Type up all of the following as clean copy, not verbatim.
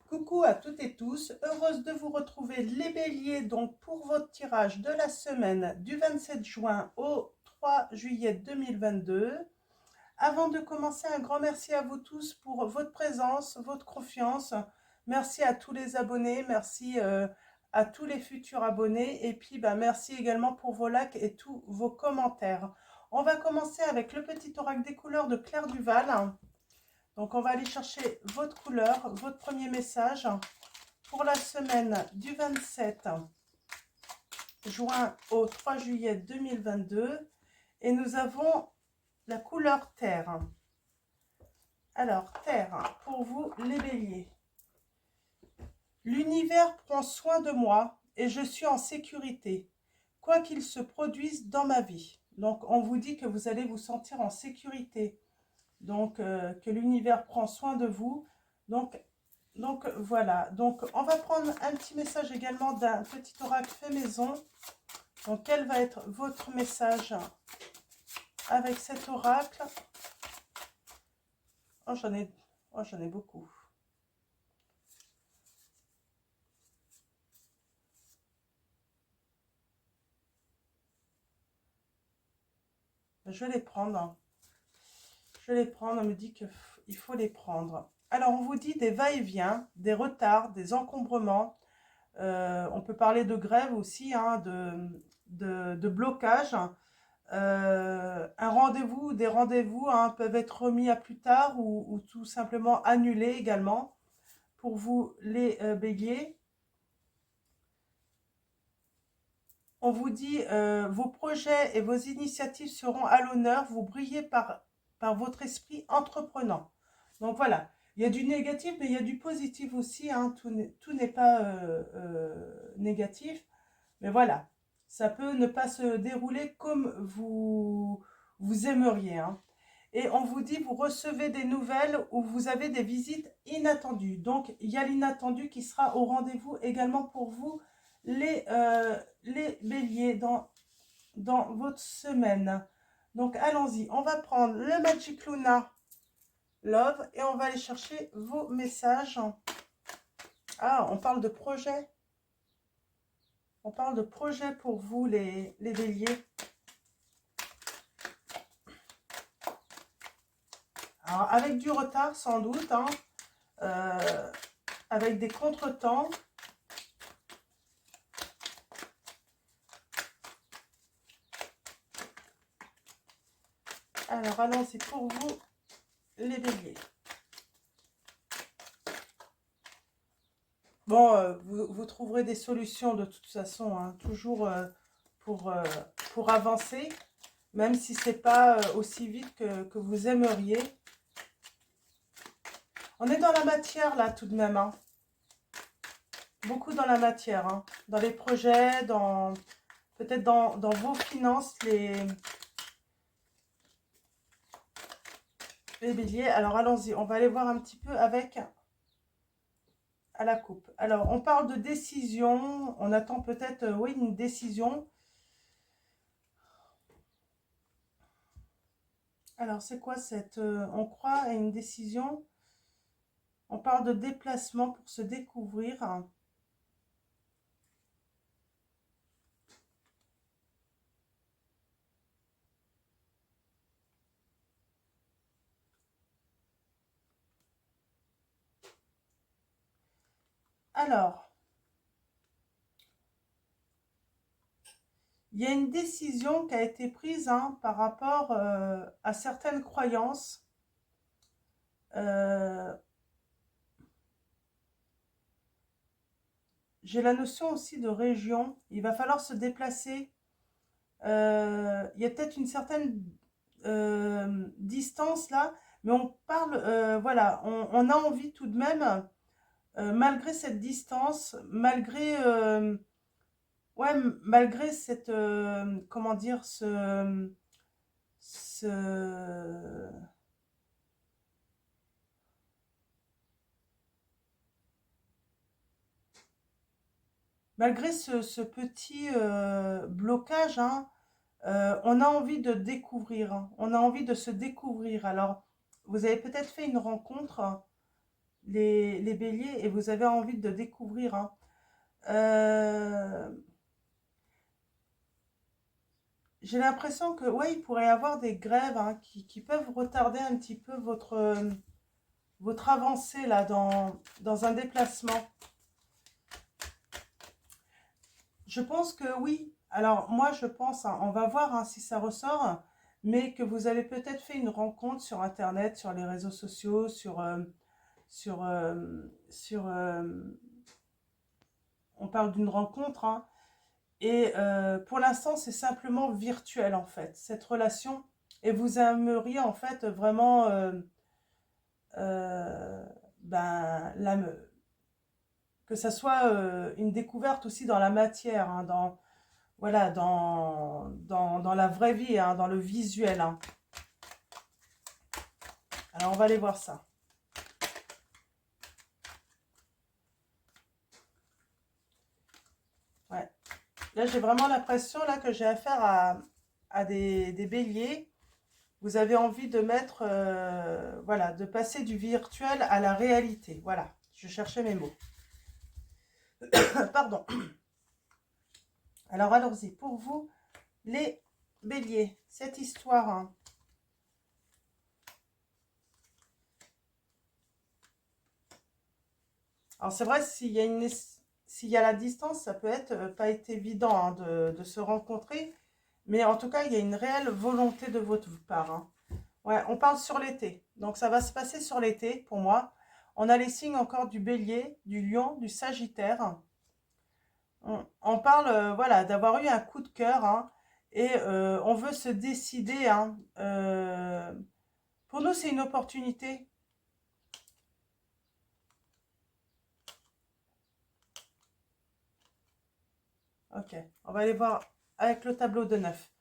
Coucou à toutes et tous, heureuse de vous retrouver les béliers donc pour votre tirage de la semaine du 27 juin au 3 juillet 2022. Avant de commencer, un grand merci à vous tous pour votre présence, votre confiance. Merci à tous les abonnés, merci à tous les futurs abonnés et puis merci également pour vos likes et tous vos commentaires. On va commencer avec le petit oracle des couleurs de Claire Duval. Donc on va aller chercher votre couleur, votre premier message pour la semaine du 27 juin au 3 juillet 2022. Et nous avons la couleur terre. Alors, terre, pour vous les béliers. L'univers prend soin de moi et je suis en sécurité, quoi qu'il se produise dans ma vie. Donc, on vous dit que vous allez vous sentir en sécurité. Donc, que l'univers prend soin de vous. Donc voilà, donc on va prendre un petit message également d'un petit oracle fait maison. Donc quel va être votre message avec cet oracle? Oh, j'en ai beaucoup. Je vais les prendre. On me dit qu'il faut les prendre. Alors on vous dit des va-et-vient, des retards, des encombrements. On peut parler de grève aussi, hein, de blocage. Un rendez-vous, des rendez-vous peuvent être remis à plus tard ou tout simplement annulés également. Pour vous les béliers, on vous dit vos projets et vos initiatives seront à l'honneur, vous brillez par votre esprit entreprenant. Donc voilà, il y a du négatif mais il y a du positif aussi, hein. Tout n'est pas négatif, mais voilà, ça peut ne pas se dérouler comme vous aimeriez, hein. Et on vous dit, vous recevez des nouvelles ou vous avez des visites inattendues. Donc, il y a l'inattendu qui sera au rendez-vous également pour vous, les béliers, dans votre semaine. Donc, allons-y. On va prendre le Magic Luna Love et on va aller chercher vos messages. Ah, on parle de projet. On parle de projet pour vous, les béliers. Alors, avec du retard, sans doute, hein, avec des contretemps. Alors, allons-y pour vous, les béliers. Bon, vous trouverez des solutions de toute façon, hein, toujours pour avancer, même si ce n'est pas aussi vite que vous aimeriez. On est dans la matière là tout de même, hein. Beaucoup dans la matière, hein. Dans les projets, peut-être dans vos finances, les béliers. Alors allons-y, on va aller voir un petit peu avec à la coupe. Alors on parle de décision, on attend peut-être, oui, une décision. Alors c'est quoi cette... on croit à une décision. On parle de déplacement pour se découvrir. Alors, il y a une décision qui a été prise, hein, par rapport à certaines croyances. J'ai la notion aussi de région. Il va falloir se déplacer. Il y a peut-être une certaine distance là, mais on parle, voilà, on a envie tout de même, malgré cette distance, ouais, malgré cette, comment dire, ce, malgré ce petit blocage, hein, on a envie de découvrir, hein, on a envie de se découvrir. Alors, vous avez peut-être fait une rencontre les béliers, et vous avez envie de découvrir, hein. Euh, j'ai l'impression que, ouais, il pourrait y avoir des grèves, hein, qui peuvent retarder un petit peu votre avancée là dans un déplacement. Je pense que oui. Alors moi je pense, hein, on va voir, hein, si ça ressort, mais que vous avez peut-être fait une rencontre sur Internet, sur les réseaux sociaux, sur on parle d'une rencontre, hein, et pour l'instant c'est simplement virtuel en fait, cette relation, et vous aimeriez en fait vraiment euh, ben, que ça soit une découverte aussi dans la matière, hein, voilà, dans la vraie vie, hein, dans le visuel, hein. Alors, on va aller voir ça. Ouais. Là, j'ai vraiment l'impression là, que j'ai affaire à des béliers. Vous avez envie de mettre, voilà, de passer du virtuel à la réalité. Voilà, je cherchais mes mots. Pardon. Alors, allons-y. Pour vous, les béliers, cette histoire, hein. Alors, c'est vrai, s'il y a la distance, ça peut être pas être évident, hein, de se rencontrer. Mais en tout cas, il y a une réelle volonté de votre part, hein. Ouais, on parle sur l'été. Donc ça va se passer sur l'été pour moi. On a les signes encore du bélier, du lion, du sagittaire. On parle, voilà, d'avoir eu un coup de cœur, hein, et on veut se décider, hein. Pour nous, c'est une opportunité. Ok, on va aller voir avec le tableau de 9.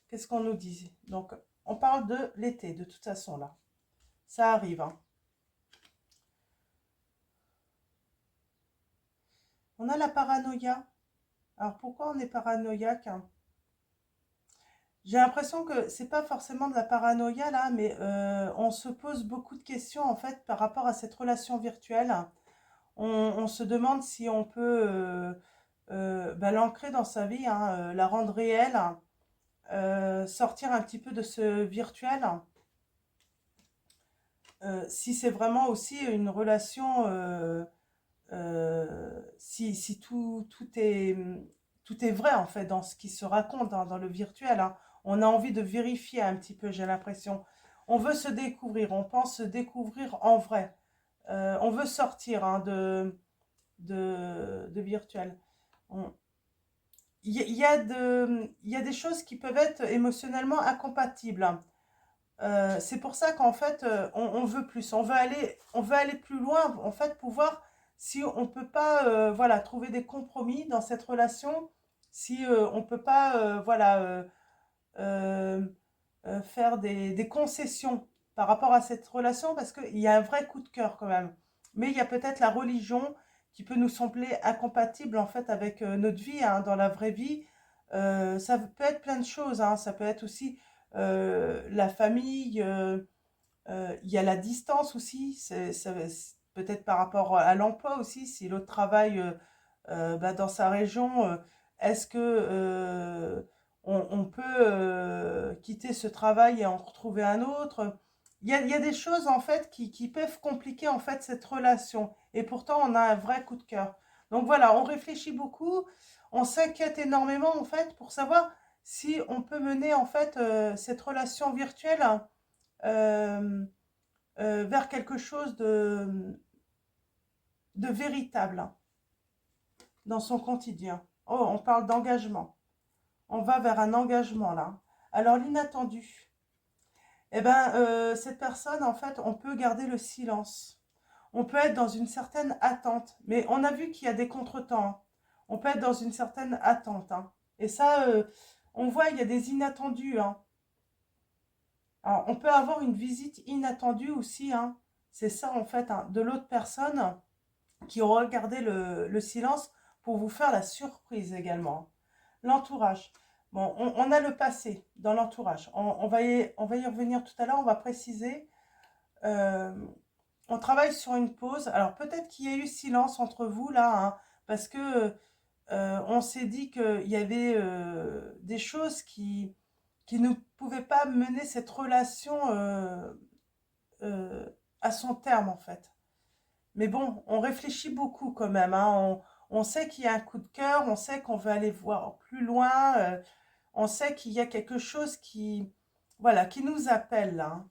Qu'est-ce qu'on nous dit? Donc, on parle de l'été, de toute façon, là. Ça arrive, hein. On a la paranoïa. Alors, pourquoi on est paranoïaque, hein? J'ai l'impression que c'est pas forcément de la paranoïa là, mais on se pose beaucoup de questions en fait par rapport à cette relation virtuelle. On se demande si on peut bah, l'ancrer dans sa vie, hein, la rendre réelle, sortir un petit peu de ce virtuel. Si c'est vraiment aussi une relation, si tout est vrai en fait dans ce qui se raconte, hein, dans le virtuel, hein. On a envie de vérifier un petit peu, j'ai l'impression. On veut se découvrir, on pense se découvrir en vrai. On veut sortir, hein, de virtuel. On- il y a des choses qui peuvent être émotionnellement incompatibles, hein. C'est pour ça qu'en fait, on veut plus, on veut aller plus loin, en fait, pour voir si on peut pas, voilà, trouver des compromis dans cette relation, si on peut pas, voilà, euh, faire des concessions par rapport à cette relation, parce qu'il y a un vrai coup de cœur quand même. Mais il y a peut-être la religion qui peut nous sembler incompatible en fait avec notre vie, hein, dans la vraie vie. Ça peut être plein de choses, hein. Ça peut être aussi la famille, il y a la distance aussi, peut-être par rapport à l'emploi aussi, si l'autre travaille bah, dans sa région, est-ce que on peut quitter ce travail et en retrouver un autre? Il y a des choses en fait qui peuvent compliquer en fait cette relation, et pourtant on a un vrai coup de cœur. Donc voilà, on réfléchit beaucoup, on s'inquiète énormément en fait pour savoir si on peut mener en fait cette relation virtuelle euh, vers quelque chose de véritable, hein, dans son quotidien. Oh, on parle d'engagement. On va vers un engagement là. Alors l'inattendu. Eh ben, cette personne, en fait, on peut garder le silence. On peut être dans une certaine attente. Mais on a vu qu'il y a des contretemps, hein. On peut être dans une certaine attente, hein. Et ça, on voit, il y a des inattendus, hein. Alors, on peut avoir une visite inattendue aussi, hein. C'est ça, en fait, hein, de l'autre personne qui aura gardé le silence pour vous faire la surprise également. L'entourage. Bon, on a le passé dans l'entourage. On va y revenir tout à l'heure, on va préciser. Euh, on travaille sur une pause. Alors peut-être qu'il y a eu silence entre vous là, hein, parce que on s'est dit qu'il y avait des choses qui ne pouvaient pas mener cette relation euh, à son terme en fait. Mais bon, on réfléchit beaucoup quand même, hein. On sait qu'il y a un coup de cœur, on sait qu'on veut aller voir plus loin, on sait qu'il y a quelque chose qui, voilà, qui nous appelle là, hein.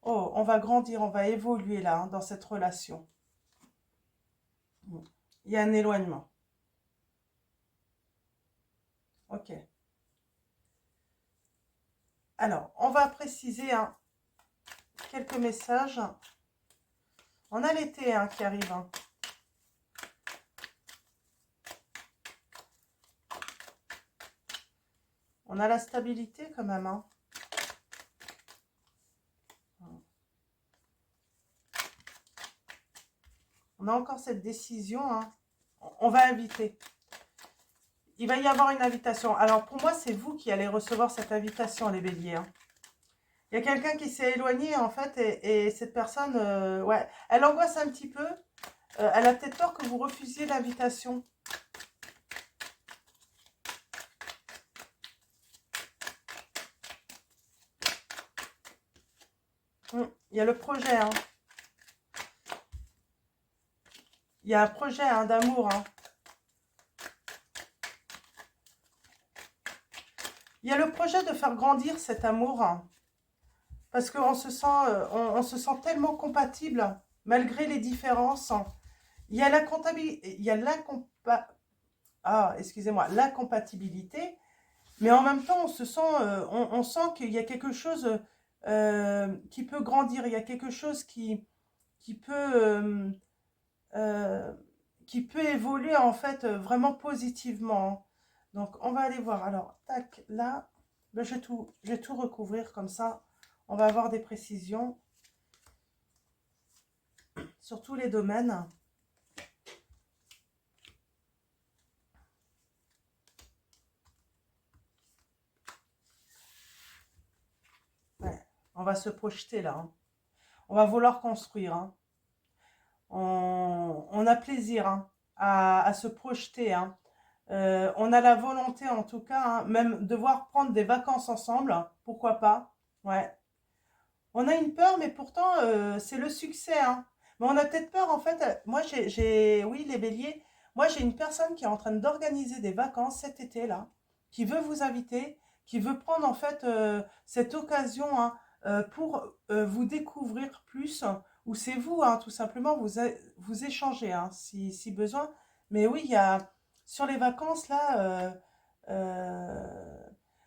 Oh, on va grandir, on va évoluer là, hein, dans cette relation. Il y a un éloignement. Ok. Alors, on va préciser, hein, quelques messages. On a l'été, hein, qui arrive, hein. On a la stabilité quand même, hein. On a encore cette décision, hein. On va inviter. Il va y avoir une invitation. Alors pour moi, c'est vous qui allez recevoir cette invitation, les béliers, hein. Il y a quelqu'un qui s'est éloigné en fait et cette personne, ouais, elle angoisse un petit peu. Elle a peut-être peur que vous refusiez l'invitation. Il y a le projet, hein. Il y a un projet, hein, d'amour, hein. Il y a le projet de faire grandir cet amour, hein, parce qu'on se sent, on se sent tellement compatible malgré les différences, hein. Il y a il y a excusez-moi, l'incompatibilité, mais en même temps, on se sent, on sent qu'il y a quelque chose qui peut grandir, il y a quelque chose qui peut, euh, qui peut évoluer en fait vraiment positivement, hein. Donc, on va aller voir. Alors, tac, là, ben, je vais tout recouvrir comme ça. On va avoir des précisions sur tous les domaines. Ouais, on va se projeter là, hein. On va vouloir construire, hein. On a plaisir, hein, à se projeter, hein. On a la volonté en tout cas, hein, même devoir prendre des vacances ensemble, hein, pourquoi pas. Ouais. On a une peur, mais pourtant c'est le succès, hein. Mais on a peut-être peur en fait. Moi oui, les béliers, moi j'ai une personne qui est en train d'organiser des vacances cet été là, qui veut vous inviter, qui veut prendre en fait cette occasion, hein, pour vous découvrir plus, ou c'est vous, hein, tout simplement, vous échangez, hein, si besoin. Mais oui, il y a sur les vacances là,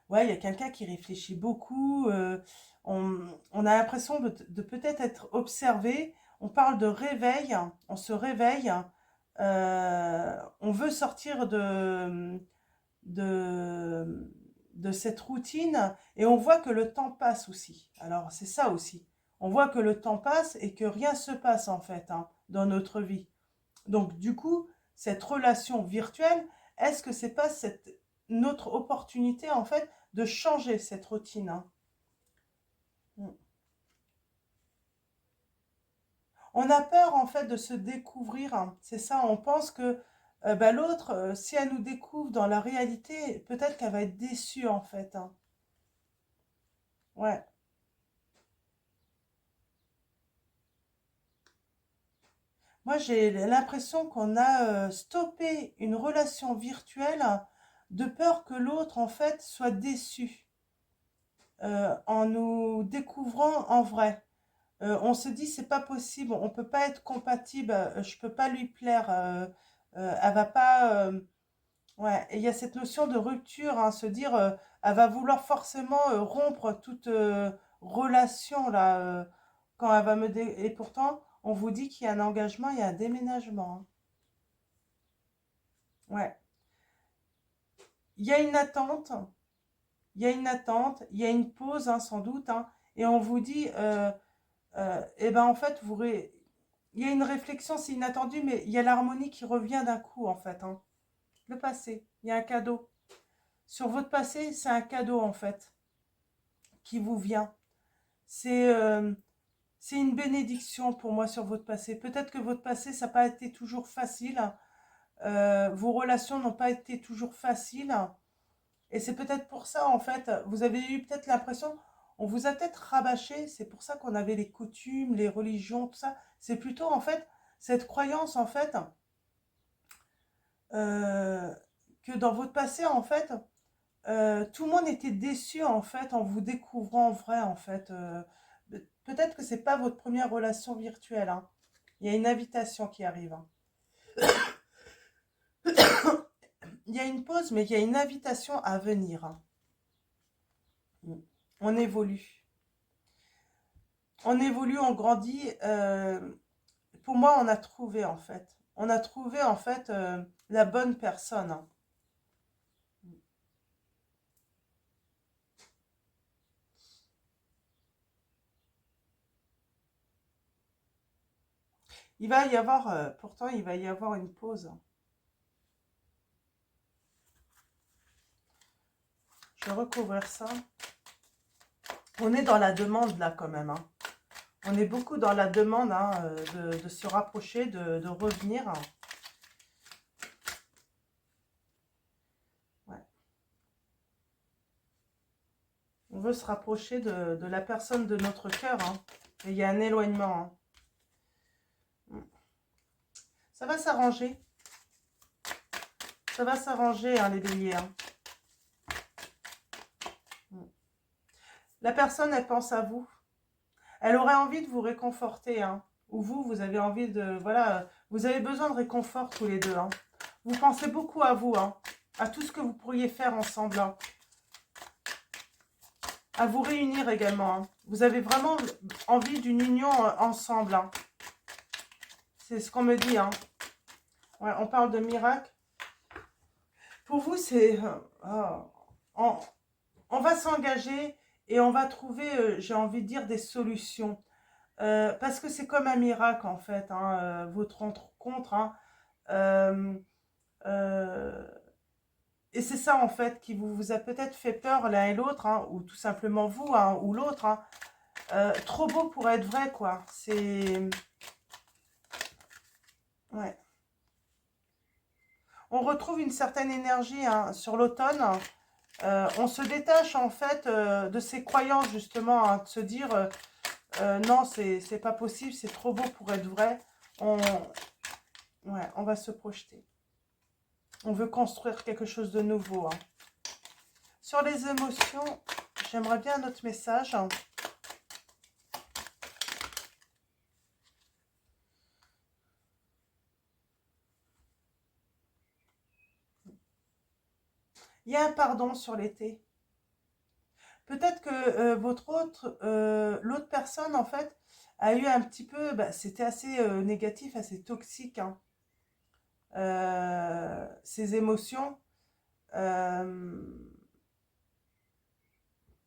ouais, il y a quelqu'un qui réfléchit beaucoup. On a l'impression de peut-être être observé. On parle de réveil, on se réveille. On veut sortir de, de cette routine et on voit que le temps passe aussi. Alors, c'est ça aussi. On voit que le temps passe et que rien se passe en fait, hein, dans notre vie. Donc, du coup, cette relation virtuelle, est-ce que c'est pas notre opportunité en fait de changer cette routine, hein? On a peur en fait de se découvrir, hein. C'est ça, on pense que bah, l'autre, si elle nous découvre dans la réalité, peut-être qu'elle va être déçue en fait, hein. Ouais. Moi, j'ai l'impression qu'on a stoppé une relation virtuelle de peur que l'autre en fait soit déçu en nous découvrant en vrai. On se dit c'est pas possible, on peut pas être compatible, je peux pas lui plaire, elle va pas. Ouais, et il y a cette notion de rupture, hein, se dire, elle va vouloir forcément rompre toute relation là, quand elle va Et pourtant, on vous dit qu'il y a un engagement, il y a un déménagement, hein. Ouais, il y a une attente, il y a une attente, il y a une pause, hein, sans doute, hein, et on vous dit, eh ben en fait, il y a une réflexion, c'est inattendu, mais il y a l'harmonie qui revient d'un coup, en fait, hein. Le passé, il y a un cadeau. Sur votre passé, c'est un cadeau, en fait, qui vous vient. C'est C'est une bénédiction pour moi sur votre passé. Peut-être que votre passé, ça n'a pas été toujours facile. Vos relations n'ont pas été toujours faciles. Et c'est peut-être pour ça, en fait, vous avez eu peut-être l'impression, on vous a peut-être rabâché, c'est pour ça qu'on avait les coutumes, les religions, tout ça. C'est plutôt, en fait, cette croyance, en fait, euh, que dans votre passé, en fait, tout le monde était déçu, en fait, en vous découvrant en vrai, en fait. Peut-être que c'est pas votre première relation virtuelle, hein. Il y a une invitation qui arrive, hein. Il y a une pause, mais il y a une invitation à venir, hein. On évolue. On évolue, on grandit. Pour moi, on a trouvé, en fait. On a trouvé, en fait, la bonne personne, hein. Il va y avoir, pourtant, il va y avoir une pause, hein. Je vais recouvrir ça. On est dans la demande, là, quand même, hein. On est beaucoup dans la demande, hein, de se rapprocher, de revenir, hein. Ouais. On veut se rapprocher de la personne de notre cœur, hein. Et il y a un éloignement, hein. Ça va s'arranger. Ça va s'arranger, hein, les béliers, hein. La personne, elle pense à vous. Elle aurait envie de vous réconforter, hein. Ou vous, vous avez envie de... Voilà, vous avez besoin de réconfort tous les deux, hein. Vous pensez beaucoup à vous, hein. À tout ce que vous pourriez faire ensemble, hein. À vous réunir également, hein. Vous avez vraiment envie d'une union ensemble, hein. C'est ce qu'on me dit, hein. Ouais, on parle de miracle. Pour vous, c'est... on, on va s'engager et on va trouver, j'ai envie de dire, des solutions. Parce que c'est comme un miracle, en fait, hein, votre rencontre, hein. Euh, euh, et c'est ça, en fait, qui vous a peut-être fait peur l'un et l'autre, hein, ou tout simplement vous, hein, ou l'autre, hein. Trop beau pour être vrai, quoi. C'est... Ouais. On retrouve une certaine énergie, hein, sur l'automne. On se détache, en fait, de ces croyances, justement, hein, de se dire... non, c'est pas possible, c'est trop beau pour être vrai. On, ouais, on va se projeter. On veut construire quelque chose de nouveau, hein. Sur les émotions, j'aimerais bien un autre message. Il y a un pardon sur l'été. Peut-être que l'autre personne, en fait, a eu un petit peu... Bah, c'était assez négatif, assez toxique, hein, ces émotions. Euh,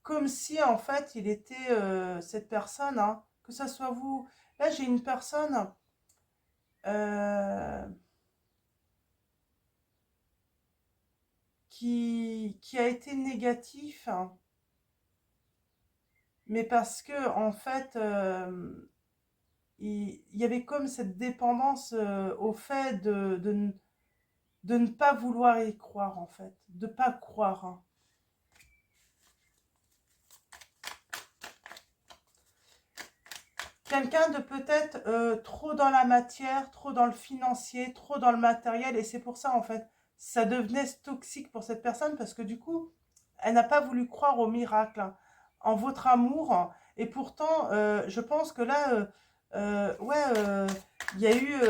Comme si, en fait, il était cette personne, hein, que ça soit vous. Là, j'ai une personne euh, qui a été négatif, hein, mais parce que, en fait, il y avait comme cette dépendance au fait de ne pas vouloir y croire, en fait, de ne pas croire, hein. Quelqu'un de peut-être trop dans la matière, trop dans le financier, trop dans le matériel. Et c'est pour ça, en fait, ça devenait toxique pour cette personne parce que du coup, elle n'a pas voulu croire au miracle, hein, en votre amour. Et pourtant, je pense que là, ouais, il y a eu...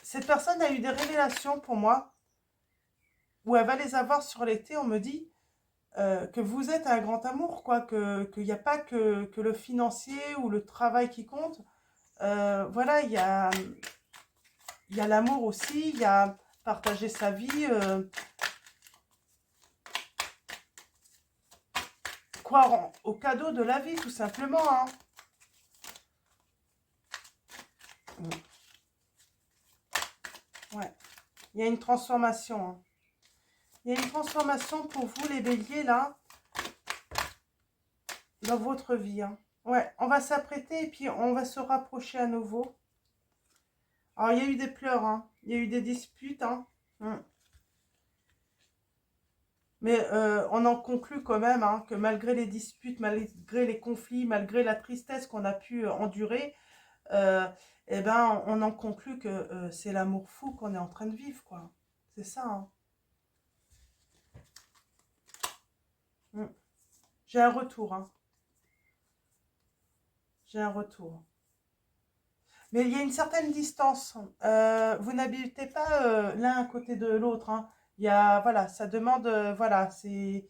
cette personne a eu des révélations pour moi, où elle va les avoir sur l'été. On me dit que vous êtes un grand amour, quoi, qu'il n'y a pas que le financier ou le travail qui compte. Voilà, il y a l'amour aussi, il y a partager sa vie, croire au cadeau de la vie, tout simplement, hein. Ouais, il y a une transformation, hein. Il y a une transformation pour vous, les béliers, là, dans votre vie, hein. Ouais, on va s'apprêter et puis on va se rapprocher à nouveau. Alors, il y a eu des pleurs, hein. Il y a eu des disputes, hein. Mm. Mais on en conclut quand même hein, que malgré les disputes, malgré les conflits, malgré la tristesse qu'on a pu endurer, euh, eh ben, on en conclut que c'est l'amour fou qu'on est en train de vivre, quoi. C'est ça, hein. Mm. J'ai un retour, hein. J'ai un retour. Mais il y a une certaine distance. Vous n'habitez pas l'un à côté de l'autre, hein. Il y a, voilà, ça demande, voilà, il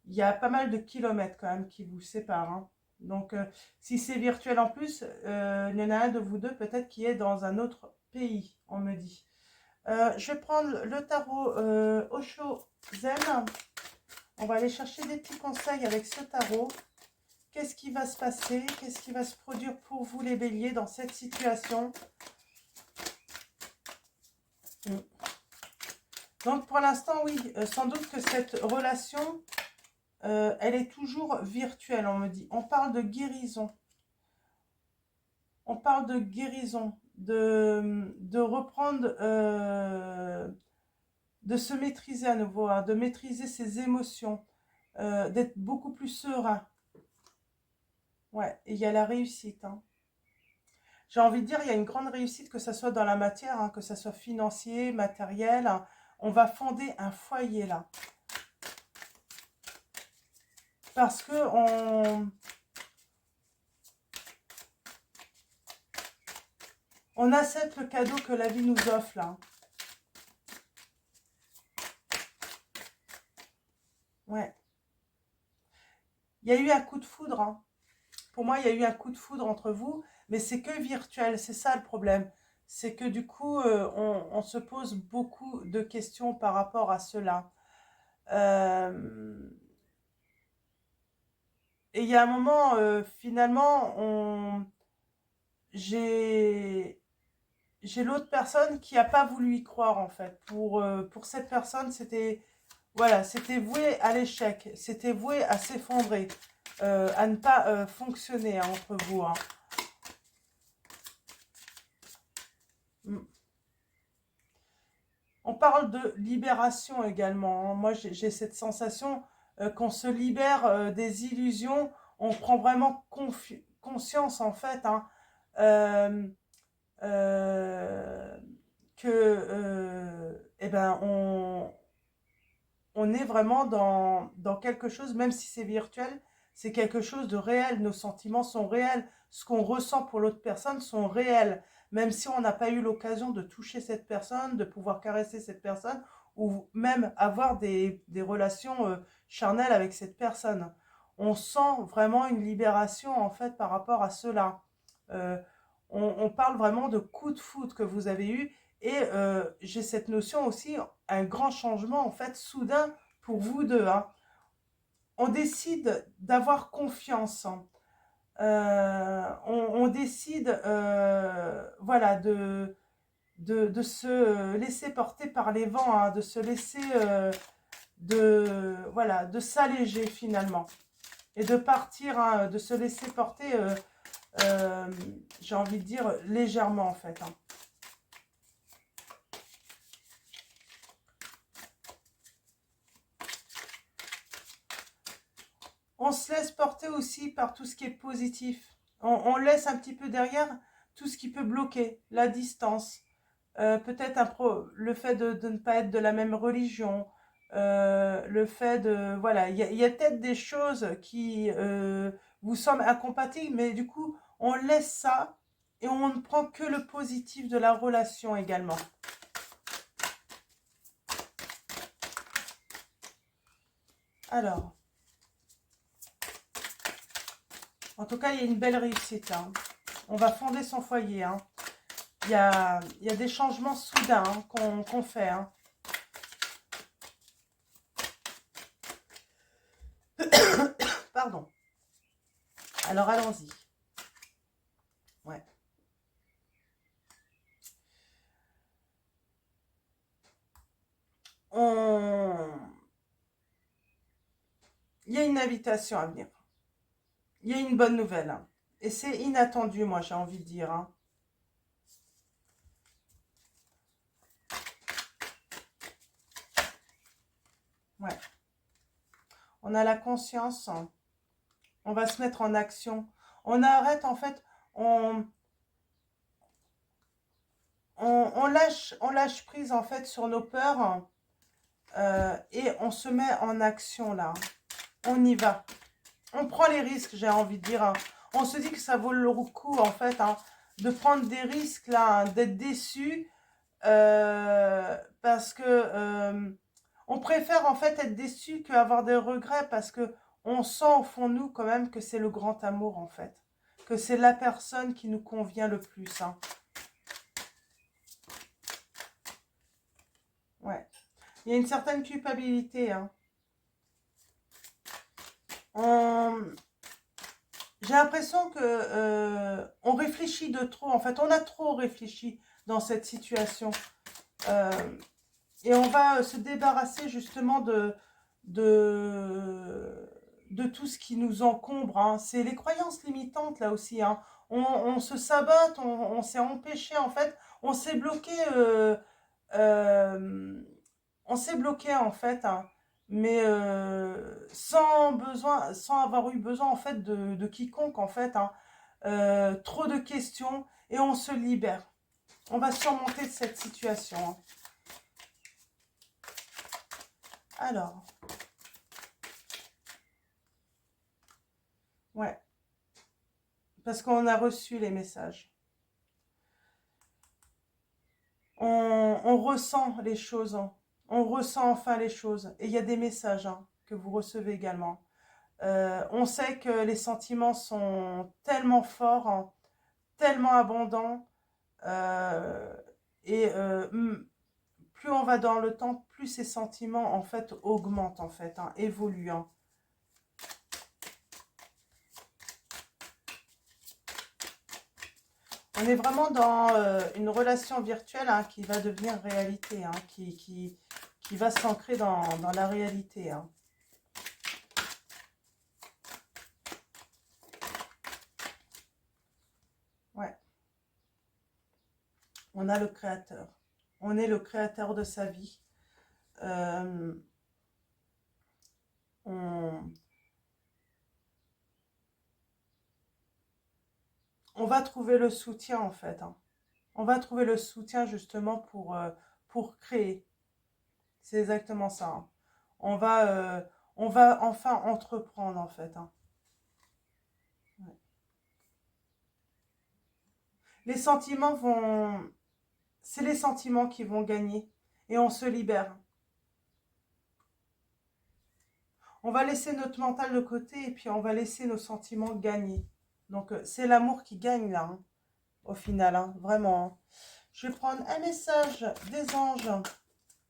y a pas mal de kilomètres quand même qui vous séparent, hein. Donc, si c'est virtuel en plus, il y en a un de vous deux peut-être qui est dans un autre pays, on me dit. Je vais prendre le tarot Osho Zen. On va aller chercher des petits conseils avec ce tarot. Qu'est-ce qui va se passer? Qu'est-ce qui va se produire pour vous les béliers dans cette situation? Mm. Donc pour l'instant, oui, sans doute que cette relation, elle est toujours virtuelle, on me dit. On parle de guérison. On parle de guérison, de reprendre, de se maîtriser à nouveau, hein, de maîtriser ses émotions, d'être beaucoup plus serein. Ouais, et il y a la réussite, hein. J'ai envie de dire, il y a une grande réussite, que ce soit dans la matière, hein, que ce soit financier, matériel, hein. On va fonder un foyer là. Parce que on accepte le cadeau que la vie nous offre là. Ouais. Il y a eu un coup de foudre, hein. Pour moi, il y a eu un coup de foudre entre vous, mais c'est que virtuel, c'est ça le problème. C'est que du coup, on se pose beaucoup de questions par rapport à cela. Euh, et il y a un moment, finalement, j'ai j'ai l'autre personne qui n'a pas voulu y croire en fait. Pour cette personne, c'était voilà, c'était voué à l'échec, c'était voué à s'effondrer, à ne pas fonctionner hein, entre vous, hein. Mm. On parle de libération également, hein. Moi, j'ai cette sensation qu'on se libère des illusions, on prend vraiment conscience en fait hein, euh, euh, que eh ben, on est vraiment dans quelque chose, même si c'est virtuel, c'est quelque chose de réel. Nos sentiments sont réels. Ce qu'on ressent pour l'autre personne sont réels. Même si on n'a pas eu l'occasion de toucher cette personne, de pouvoir caresser cette personne, ou même avoir des relations charnelles avec cette personne. On sent vraiment une libération en fait par rapport à cela. Euh, on parle vraiment de coup de foudre que vous avez eu et j'ai cette notion aussi, un grand changement en fait soudain pour vous deux, hein. On décide d'avoir confiance, hein. On décide voilà, de se laisser porter par les vents, hein, de se laisser, voilà, de s'alléger finalement. Et de partir, hein, de se laisser porter, euh, j'ai envie de dire, légèrement en fait, hein. On se laisse porter aussi par tout ce qui est positif. On laisse un petit peu derrière tout ce qui peut bloquer, la distance, peut-être le fait de ne pas être de la même religion, le fait de... Voilà, il y a peut-être des choses qui vous semblent incompatibles, mais du coup, on laisse ça et on ne prend que le positif de la relation également. Alors, en tout cas, il y a une belle réussite, hein. On va fonder son foyer, hein. Il y a des changements soudains hein, qu'on fait, hein. Pardon. Alors, allons-y. Ouais. On... Il y a une invitation à venir. Il y a une bonne nouvelle, hein. Et c'est inattendu, moi, j'ai envie de dire, hein. Ouais. On a la conscience, hein. On va se mettre en action. On arrête, en fait, on, on lâche prise, en fait, sur nos peurs, et on se met en action, là. On y va. On prend les risques, j'ai envie de dire, hein. On se dit que ça vaut le coup, en fait, hein, de prendre des risques, là, hein, d'être déçu, parce que on préfère, en fait, être déçu qu'avoir des regrets, parce que on sent au fond de nous, quand même, que c'est le grand amour, en fait. Que c'est la personne qui nous convient le plus, hein. Ouais. Il y a une certaine culpabilité, hein. On, J'ai l'impression que on réfléchit de trop. En fait, on a trop réfléchi dans cette situation. Euh, et on va se débarrasser justement de tout ce qui nous encombre, hein. C'est les croyances limitantes là aussi, hein. On se sabote, on s'est empêché en fait, on s'est bloqué, euh, on s'est bloqué en fait, hein, mais sans besoin, sans avoir eu besoin en fait de quiconque en fait, hein. Trop de questions et on se libère. On va surmonter cette situation, hein. Alors, ouais, parce qu'on a reçu les messages. On ressent les choses, hein. On ressent enfin les choses. Et il y a des messages, hein, que vous recevez également. On sait que les sentiments sont tellement forts, hein, tellement abondants. euh, et plus on va dans le temps, plus ces sentiments, en fait, augmentent, en fait, hein, évoluent, hein. On est vraiment dans une relation virtuelle, hein, qui va devenir réalité, hein, qui va s'ancrer dans la réalité, hein. Ouais, on a le créateur. On est le créateur de sa vie. Euh, on, on va trouver le soutien, en fait, hein. On va trouver le soutien justement pour créer. C'est exactement ça, hein. On va, euh, on va enfin entreprendre, en fait, hein. Ouais. Les sentiments vont... C'est les sentiments qui vont gagner et on se libère. On va laisser notre mental de côté et puis on va laisser nos sentiments gagner. Donc c'est l'amour qui gagne là, hein, au final, hein, vraiment, hein. Je vais prendre un message des anges.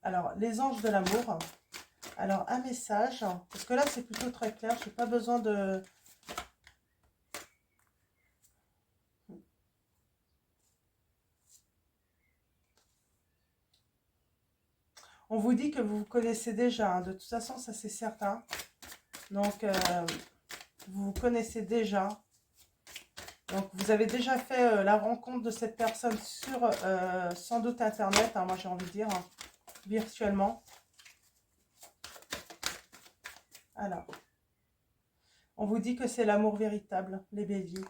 Alors, les anges de l'amour. Alors, un message, parce que là c'est plutôt très clair, je n'ai pas besoin de... On vous dit que vous vous connaissez déjà, hein, de toute façon ça c'est certain. Donc, vous vous connaissez déjà. Donc, vous avez déjà fait la rencontre de cette personne sur sans doute Internet, hein, moi j'ai envie de dire, hein, virtuellement. Alors, on vous dit que c'est l'amour véritable, les béliers.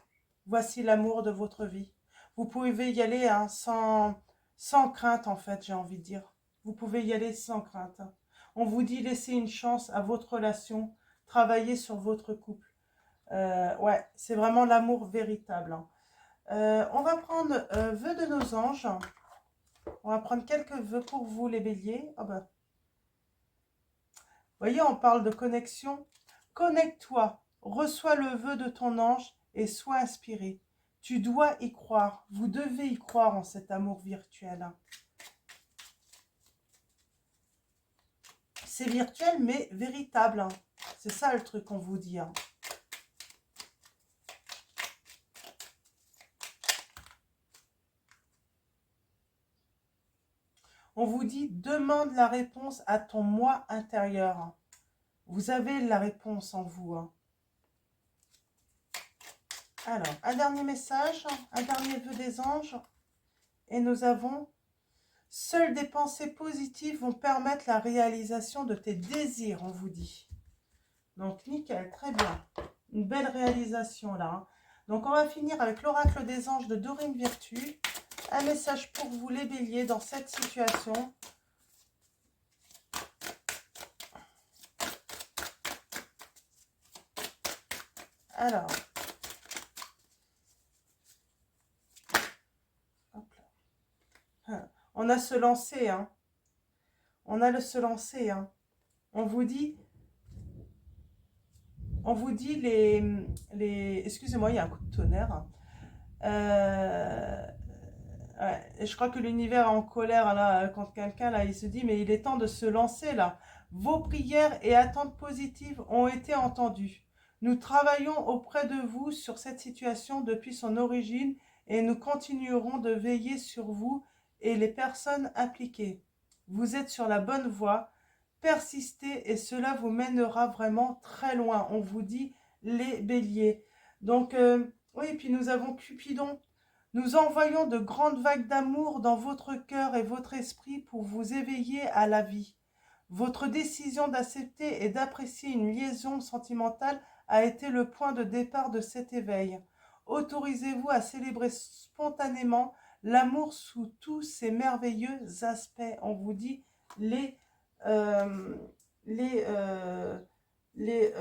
Voici l'amour de votre vie. Vous pouvez y aller, hein, sans crainte, en fait, j'ai envie de dire. Vous pouvez y aller sans crainte, hein. On vous dit laissez une chance à votre relation, travaillez sur votre couple. Ouais, c'est vraiment l'amour véritable, hein. On va prendre vœux de nos anges. On va prendre quelques vœux pour vous, les béliers. Ah bah. Vous voyez, on parle de connexion. Connecte-toi, reçois le vœu de ton ange et sois inspiré. Tu dois y croire. Vous devez y croire en cet amour virtuel, hein. C'est virtuel, mais véritable, hein. C'est ça le truc qu'on vous dit, hein. On vous dit, demande la réponse à ton moi intérieur, hein. Vous avez la réponse en vous, hein. Alors, un dernier message, un dernier vœu des anges. Et nous avons: seules des pensées positives vont permettre la réalisation de tes désirs, on vous dit. Donc, nickel, très bien. Une belle réalisation là, hein. Donc, on va finir avec l'oracle des anges de Dorine Virtue. Un message pour vous, les béliers, dans cette situation. Alors, hop là. On a se lancer, hein. On a le se lancer, hein. On vous dit les... Excusez-moi, il y a un coup de tonnerre, hein. Ouais, et je crois que l'univers est en colère là, quand quelqu'un là, il se dit mais il est temps de se lancer là. Vos prières et attentes positives ont été entendues. Nous travaillons auprès de vous sur cette situation depuis son origine et nous continuerons de veiller sur vous et les personnes impliquées. Vous êtes sur la bonne voie. Persistez et cela vous mènera vraiment très loin. On vous dit les béliers. Donc, oui, et puis nous avons Cupidon. Nous envoyons de grandes vagues d'amour dans votre cœur et votre esprit pour vous éveiller à la vie. Votre décision d'accepter et d'apprécier une liaison sentimentale a été le point de départ de cet éveil. Autorisez-vous à célébrer spontanément l'amour sous tous ses merveilleux aspects. On vous dit les euh, les euh, les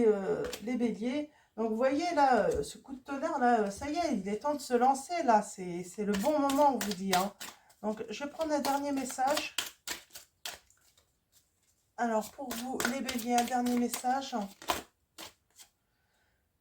euh, les béliers. Donc vous voyez là, ce coup de tonnerre là, ça y est, il est temps de se lancer là, c'est le bon moment, on vous dit, hein. Donc je vais prendre un dernier message. Alors pour vous les béliers, un dernier message.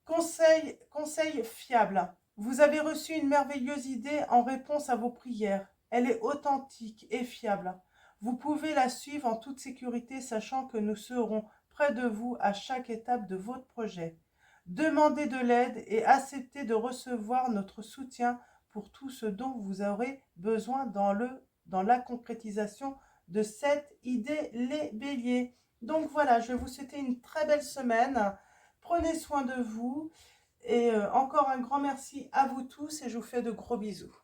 Conseil fiable. Vous avez reçu une merveilleuse idée en réponse à vos prières. Elle est authentique et fiable. Vous pouvez la suivre en toute sécurité, sachant que nous serons près de vous à chaque étape de votre projet. Demandez de l'aide et acceptez de recevoir notre soutien pour tout ce dont vous aurez besoin dans la concrétisation de cette idée, les béliers. Donc voilà, je vais vous souhaiter une très belle semaine. Prenez soin de vous et encore un grand merci à vous tous et je vous fais de gros bisous.